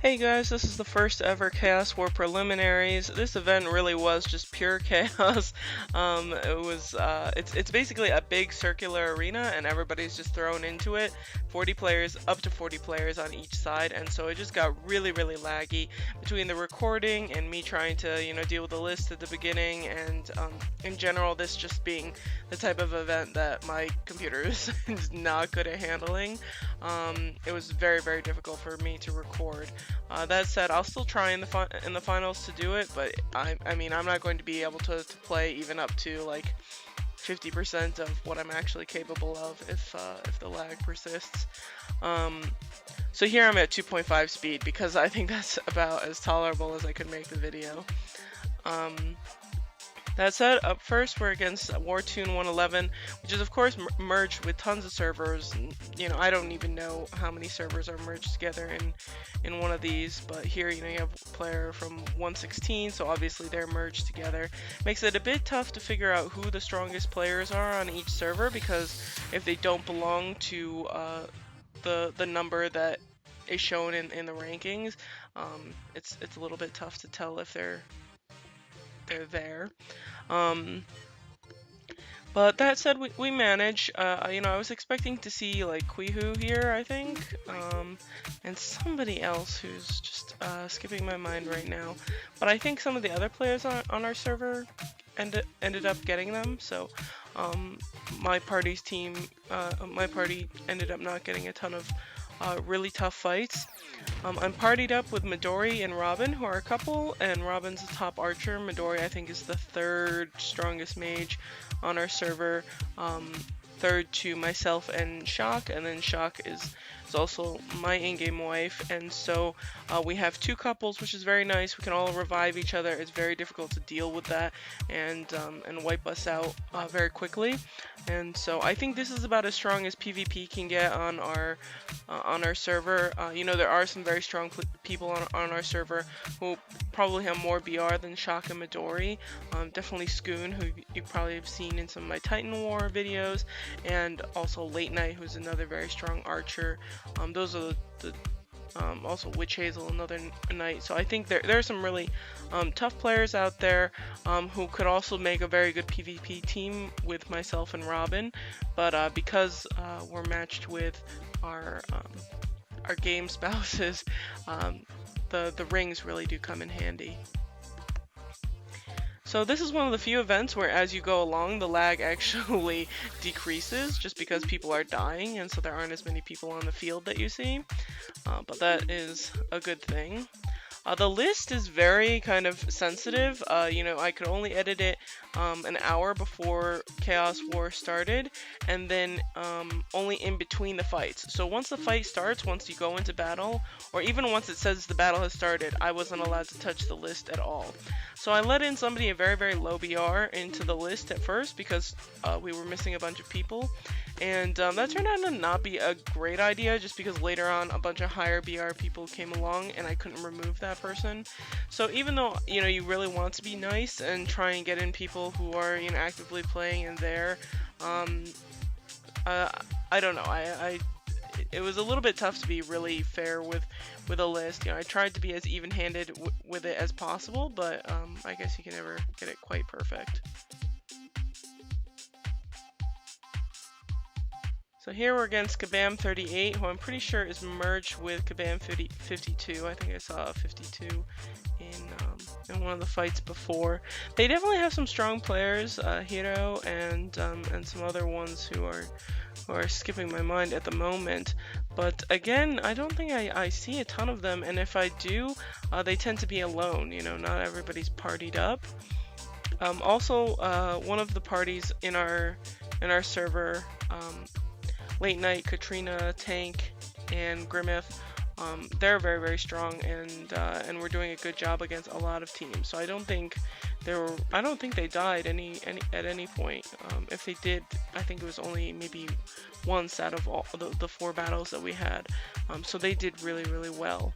Hey guys, this is the first ever Chaos War Preliminaries. This event really was just pure chaos. It's basically a big circular arena and everybody's just thrown into it. 40 players, up to 40 players on each side, and so it just got really laggy between the recording and me trying to, deal with the list at the beginning, and in general this just being the type of event that my computer is not good at handling. It was very difficult for me to record. That said, I'll still try in the finals to do it, but I mean I'm not going to be able to play even up to like 50% of what I'm actually capable of if the lag persists. So here I'm at 2.5 speed because I think that's about as tolerable as I could make the video. That said, up first we're against Wartune 111, which is of course merged with tons of servers. I don't even know how many servers are merged together in one of these, but here you have a player from 116, so obviously they're merged together. Makes it a bit tough to figure out who the strongest players are on each server, because if they don't belong to the number that is shown in the rankings, it's a little bit tough to tell if they're there. But that said, we manage. I was expecting to see like Quihu here, I think, and somebody else who's just skipping my mind right now. But I think some of the other players on our server ended up getting them. So my party ended up not getting a ton of really tough fights. I'm partied up with Midori and Robin, who are a couple, and Robin's the top archer. Midori, I think, is the third strongest mage on our server, third to myself and Shock, and then Shock is also my in-game wife, and so we have two couples, which is very nice. We can all revive each other. It's very difficult to deal with that and wipe us out very quickly. And so I think this is about as strong as PvP can get on our server. There are some very strong people on our server who probably have more BR than Shock and Midori. Definitely Scoon, who you probably have seen in some of my Titan War videos, and also Late Night, who's another very strong archer. Those are the also Witch Hazel, another knight. So I think there are some really tough players out there who could also make a very good PvP team with myself and Robin. But because we're matched with our game spouses, the rings really do come in handy. So this is one of the few events where as you go along, the lag actually decreases just because people are dying, and so there aren't as many people on the field that you see, but that is a good thing. The list is very kind of sensitive. I could only edit it an hour before Chaos War started, and then only in between the fights. So once the fight starts, once you go into battle, or even once it says the battle has started, I wasn't allowed to touch the list at all. So I let in somebody a very low BR into the list at first because we were missing a bunch of people, and that turned out to not be a great idea just because later on a bunch of higher BR people came along and I couldn't remove that person. So even though you really want to be nice and try and get in people who are actively playing in there, I don't know, it was a little bit tough to be really fair with a list. I tried to be as even-handed with it as possible, but I guess you can never get it quite perfect. So here we're against Kabam 38, who I'm pretty sure is merged with Kabam 52. I think I saw a 52 in one of the fights before. They definitely have some strong players, Hiro and some other ones who are skipping my mind at the moment. But again, I don't think I see a ton of them, and if I do, they tend to be alone. Not everybody's partied up. Also, one of the parties in our server, Late Night, Katrina, Tank, and Grimmith, they're very strong, and we're doing a good job against a lot of teams. So I don't think they died at any point. If they did, I think it was only maybe once out of all the 4 battles that we had. So they did really well.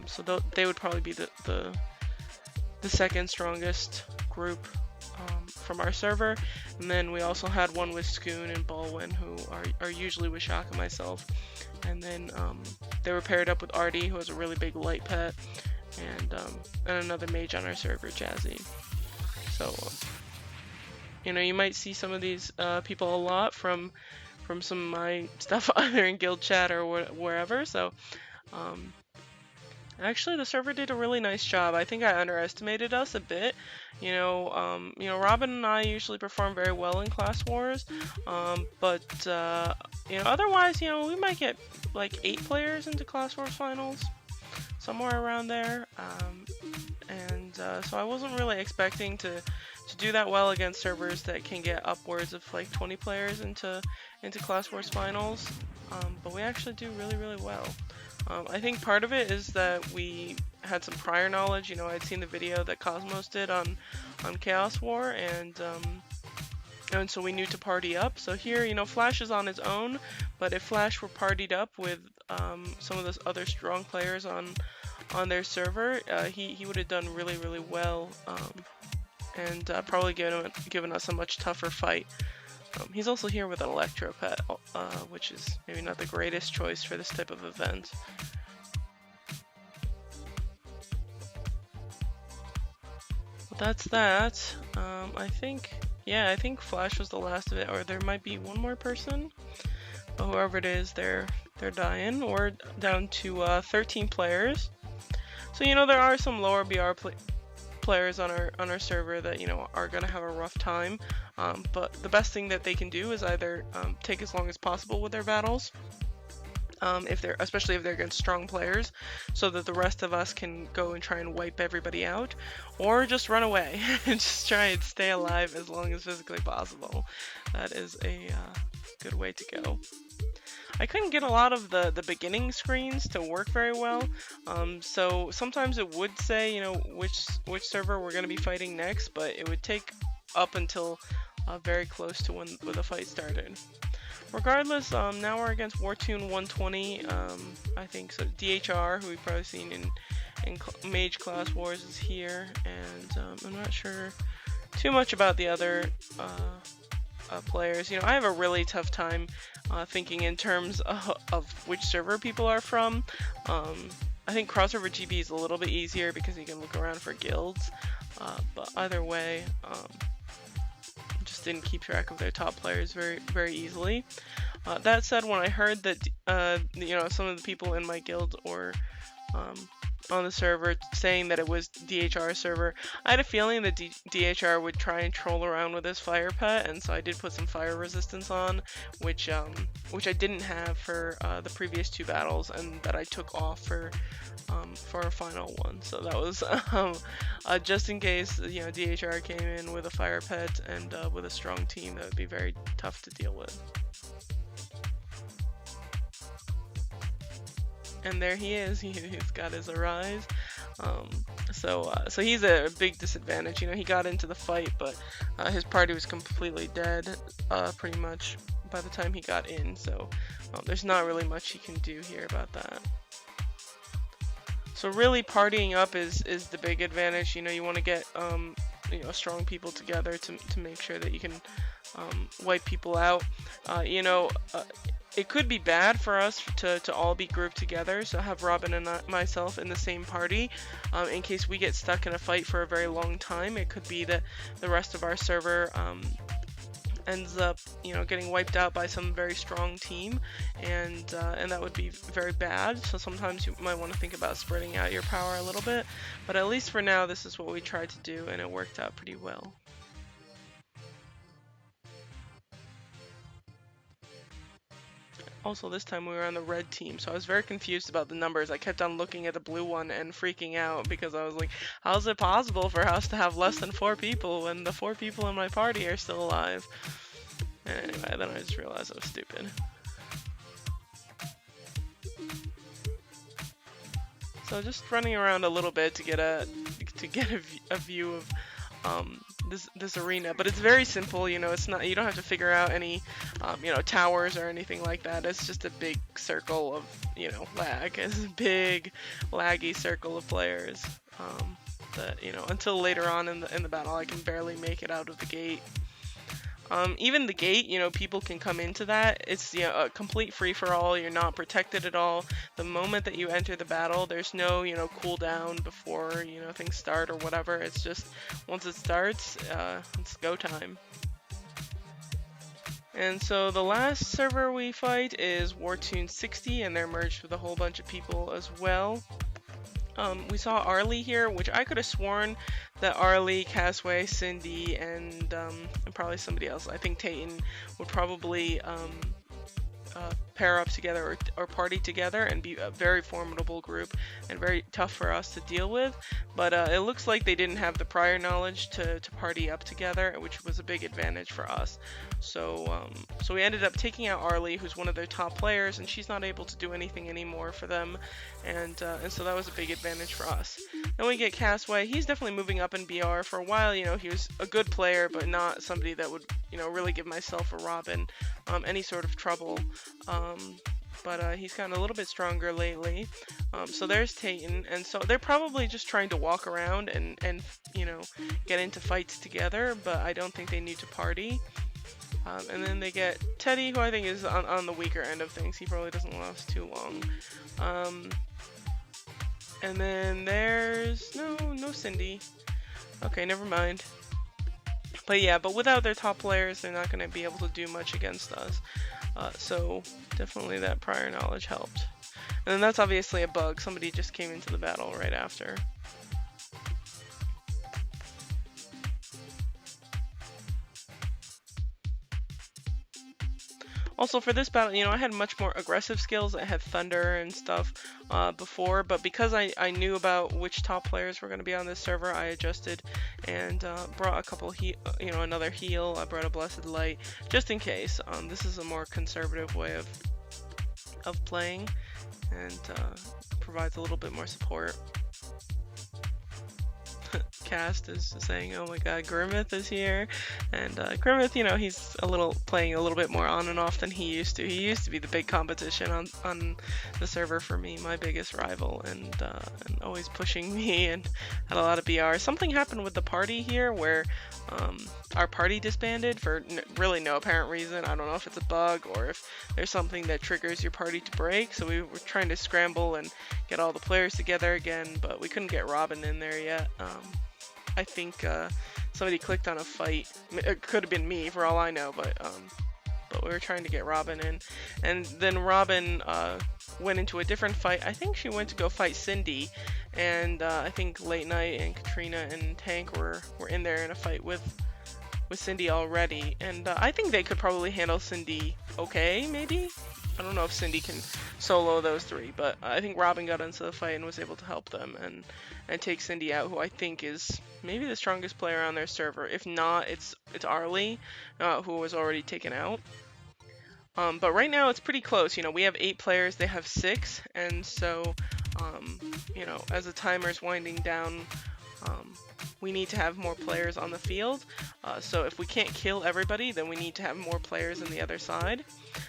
So they would probably be the second strongest group from our server, and then we also had one with Skoon and Balwin, who are usually with Shock and myself, and then they were paired up with Artie, who has a really big light pet, and another mage on our server, Jazzy. So you know, you might see some of these people a lot from some of my stuff either in guild chat or wherever. So actually, the server did a really nice job. I think I underestimated us a bit. You know, Robin and I usually perform very well in class wars, but you know, otherwise, you know, we might get like 8 players into class wars finals, somewhere around there. And so I wasn't really expecting to do that well against servers that can get upwards of like 20 players into class wars finals. But we actually do really well. I think part of it is that we had some prior knowledge. You know, I'd seen the video that Cosmos did on Chaos War, and so we knew to party up. So here, you know, Flash is on his own, but if Flash were partied up with some of those other strong players on their server, he would have done really well, and probably given us a much tougher fight. He's also here with an Electro pet, which is maybe not the greatest choice for this type of event. Well, that's that. I think Flash was the last of it, or there might be one more person. But whoever it is, they're dying. We're down to 13 players. So you know, there are some lower BR players on our server that, you know, are gonna have a rough time, but the best thing that they can do is either take as long as possible with their battles, especially if they're against strong players, so that the rest of us can go and try and wipe everybody out, or just run away and just try and stay alive as long as physically possible. That is a good way to go. I couldn't get a lot of the beginning screens to work very well, so sometimes it would say, you know, which server we're going to be fighting next, but it would take up until very close to when the fight started. Regardless, now we're against Wartune 120, I think, so DHR, who we've probably seen in Mage Class Wars, is here, and I'm not sure too much about the other players. You know, I have a really tough time thinking in terms of which server people are from. I think crossover GB is a little bit easier because you can look around for guilds, but either way, just didn't keep track of their top players very easily. That said, when I heard that you know, some of the people in my guild or on the server saying that it was DHR server, I had a feeling that DHR would try and troll around with his fire pet, and so I did put some fire resistance on, which I didn't have for the previous 2 battles, and that I took off for a final one. So that was just in case, you know, DHR came in with a fire pet and with a strong team, that would be very tough to deal with. And there he is. He's got his Arise. So he's a big disadvantage. You know, he got into the fight, but his party was completely dead, pretty much by the time he got in. So there's not really much he can do here about that. So really, partying up is the big advantage. You know, you want to get you know, strong people together to make sure that you can wipe people out. You know. It could be bad for us to all be grouped together, so have Robin and myself in the same party. In case we get stuck in a fight for a very long time, it could be that the rest of our server ends up, you know, getting wiped out by some very strong team, and that would be very bad. So sometimes you might want to think about spreading out your power a little bit, but at least for now, this is what we tried to do, and it worked out pretty well. Also, this time we were on the red team, so I was very confused about the numbers. I kept on looking at the blue one and freaking out because I was like, how is it possible for us to have less than 4 people when the 4 people in my party are still alive? And anyway, then I just realized I was stupid. So just running around a little bit to get a view of this arena, but it's very simple. You know, it's not, you don't have to figure out any you know, towers or anything like that. It's just a big circle of, you know, lag. It's a big laggy circle of players. that, you know, until later on in the battle, I can barely make it out of the gate. Even the gate, you know, people can come into that. It's, you know, a complete free-for-all. You're not protected at all. The moment that you enter the battle, there's no, you know, cooldown before, you know, things start or whatever. It's just, once it starts, it's go time. And so the last server we fight is Wartune 60, and they're merged with a whole bunch of people as well. We saw Arlie here, which I could have sworn that Arlie, Casway, Cindy, and probably somebody else, I think Tayton, would probably pair up together or party together and be a very formidable group and very tough for us to deal with. But it looks like they didn't have the prior knowledge to party up together, which was a big advantage for us. So we ended up taking out Arlie, who's one of their top players, and she's not able to do anything anymore for them, and so that was a big advantage for us. Then we get Casway. He's definitely moving up in BR. For a while, you know, he was a good player, but not somebody that would, you know, really give myself or Robin any sort of trouble. But he's gotten a little bit stronger lately. So there's Tayton, and so they're probably just trying to walk around and you know, get into fights together, but I don't think they need to party. And then they get Teddy, who I think is on the weaker end of things. He probably doesn't last too long. And then there's no Cindy. Okay, never mind. But yeah, but without their top players, they're not going to be able to do much against us. So definitely that prior knowledge helped. And then that's obviously a bug. Somebody just came into the battle right after. Also for this battle, you know, I had much more aggressive skills. I had thunder and stuff before, but because I knew about which top players were going to be on this server, I adjusted and brought a couple another heal. I brought a blessed light just in case. This is a more conservative way of playing, and provides a little bit more support. Cast is saying, oh my god, Grimmeth is here, and Grimmeth, you know, he's playing a little bit more on and off than he used to. He used to be the big competition on the server for me, my biggest rival, and always pushing me, and had a lot of BR. Something happened with the party here where our party disbanded for really no apparent reason. I don't know if it's a bug or if there's something that triggers your party to break, so we were trying to scramble and get all the players together again, but we couldn't get Robin in there yet. I think somebody clicked on a fight. It could have been me for all I know, but we were trying to get Robin in, and then Robin went into a different fight. I think she went to go fight Cindy, and I think Late Night and Katrina and Tank were in there in a fight with Cindy already, and I think they could probably handle Cindy okay, maybe. I don't know if Cindy can solo those three, but I think Robin got into the fight and was able to help them and take Cindy out, who I think is maybe the strongest player on their server. If not, it's Arlie, who was already taken out. But right now it's pretty close. You know, we have 8 players, they have 6, and so you know, as the timer's winding down, we need to have more players on the field. So if we can't kill everybody, then we need to have more players on the other side.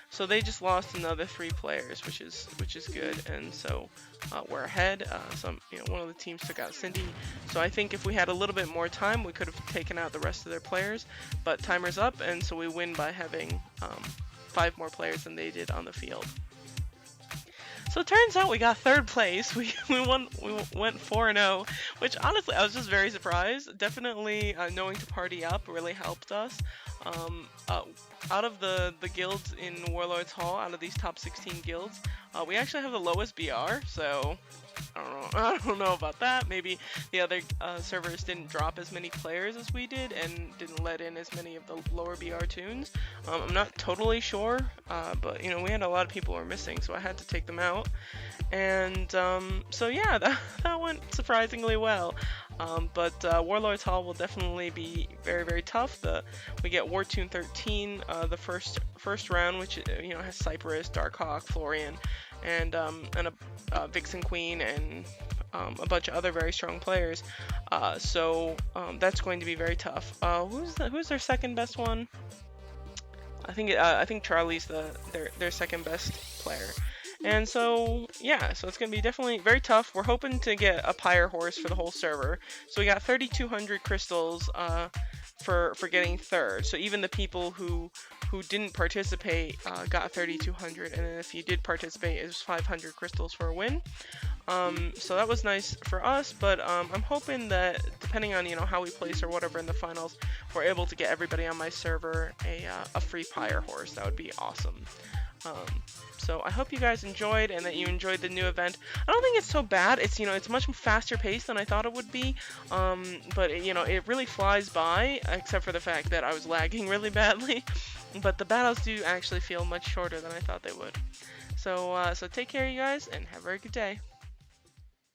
So they just lost another 3 players, which is good, and so we're ahead. You know, one of the teams took out Cindy. So I think if we had a little bit more time, we could have taken out the rest of their players. But timer's up, and so we win by having 5 more players than they did on the field. So it turns out we got 3rd place. We went 4-0, which honestly I was just very surprised. Definitely knowing to party up really helped us. Out of the guilds in Warlords Hall, out of these top 16 guilds, we actually have the lowest BR, so I don't know about that. Maybe the other servers didn't drop as many players as we did and didn't let in as many of the lower BR tunes. I'm not totally sure, but you know, we had a lot of people who were missing, so I had to take them out. And so yeah, that went surprisingly well. But Warlords Hall will definitely be very, very tough. We get Wartune 13, the first round, which you know has Cypress, Darkhawk, Florian, and a Vixen Queen, and a bunch of other very strong players. So that's going to be very tough. Who's their second best one? I think Charlie's their second best player. And so, yeah, so it's gonna be definitely very tough. We're hoping to get a pyre horse for the whole server. So we got 3,200 crystals for getting third. So even the people who didn't participate got 3,200, and then if you did participate, it was 500 crystals for a win. So that was nice for us, but I'm hoping that depending on how we place or whatever in the finals, we're able to get everybody on my server a free pyre horse. That would be awesome. So I hope you guys enjoyed and that you enjoyed the new event. I don't think it's so bad. It's much faster paced than I thought it would be. But it really flies by, except for the fact that I was lagging really badly. But the battles do actually feel much shorter than I thought they would. So take care, you guys, and have a very good day.